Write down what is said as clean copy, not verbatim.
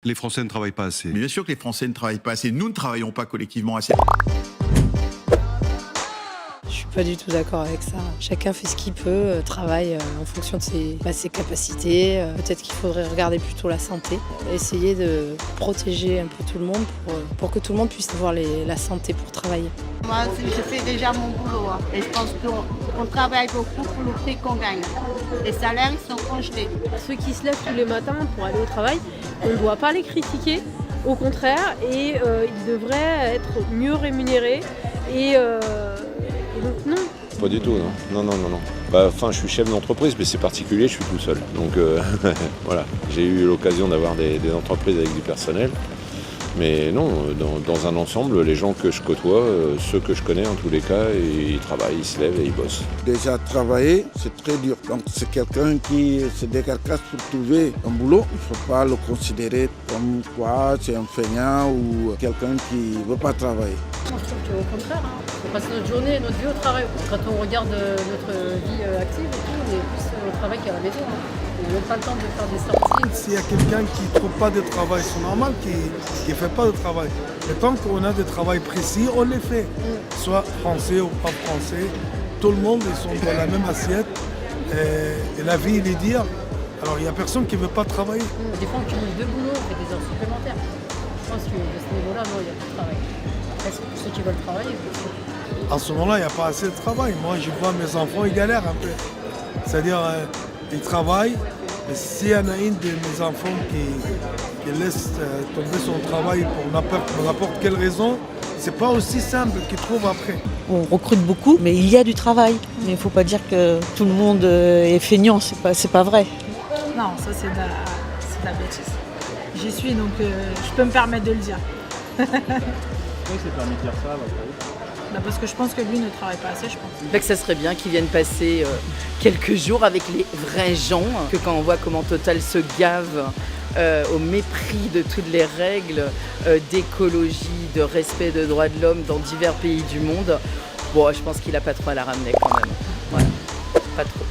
Les Français ne travaillent pas assez. Mais bien sûr que les Français ne travaillent pas assez. Nous ne travaillons pas collectivement assez. Je suis pas du tout d'accord avec ça. Chacun fait ce qu'il peut, travaille en fonction de ses capacités. Peut-être qu'il faudrait regarder plutôt la santé, essayer de protéger un peu tout le monde pour que tout le monde puisse avoir la santé pour travailler. Moi, je fais déjà mon boulot et je pense qu'on travaille beaucoup pour le prix qu'on gagne. Les salaires, ils sont congelés. Ceux qui se lèvent tous les matins pour aller au travail, on ne doit pas les critiquer, au contraire, et ils devraient être mieux rémunérés. Et donc non. Pas du tout, non. Non. Je suis chef d'entreprise, mais c'est particulier, je suis tout seul. Donc voilà, j'ai eu l'occasion d'avoir des entreprises avec du personnel. Mais non, dans un ensemble, les gens que je côtoie, ceux que je connais en tous les cas, ils travaillent, ils se lèvent et ils bossent. Déjà travailler, c'est très dur. Donc c'est quelqu'un qui se décarcasse pour trouver un boulot. Il ne faut pas le considérer comme quoi c'est un feignant ou quelqu'un qui ne veut pas travailler. Moi, je trouve qu'au contraire, on passe notre journée, notre vie au travail. Quand on regarde notre vie active et tout, on est plus au travail qu'à la maison. On n'a pas le temps de faire des sorties. S'il y a quelqu'un qui ne trouve pas de travail, c'est normal qu'il ne fait pas de travail. Mais tant qu'on a des travail précis, on les fait. Soit français ou pas français, tout le monde ils sont dans la même assiette. Et la vie, il est dire. Alors il n'y a personne qui ne veut pas travailler. Des fois, on cumule deux boulots, on fait des heures supplémentaires. Je pense que de ce niveau-là, non, il n'y a plus de travail. Après, c'est pour ceux qui veulent travailler. En ce moment-là, il n'y a pas assez de travail. Moi, je vois mes enfants, ils galèrent un peu. C'est-à-dire, ils travaillent. Et s'il y en a une de mes enfants qui laisse tomber son travail pour n'importe quelle raison, c'est pas aussi simple qu'ils trouvent après. On recrute beaucoup, mais il y a du travail. Mais il ne faut pas dire que tout le monde est feignant, c'est pas vrai. Non, ça c'est de la bêtise. J'y suis donc je peux me permettre de le dire. Pourquoi il s'est permis de dire ça à votre avis ? Parce que je pense que lui ne travaille pas assez, je pense. Que ça serait bien qu'ils viennent passer quelques jours avec les vrais gens, que quand on voit comment Total se gave au mépris de toutes les règles d'écologie, de respect des droits de l'homme dans divers pays du monde, bon, je pense qu'il n'a pas trop à la ramener quand même. Voilà, pas trop.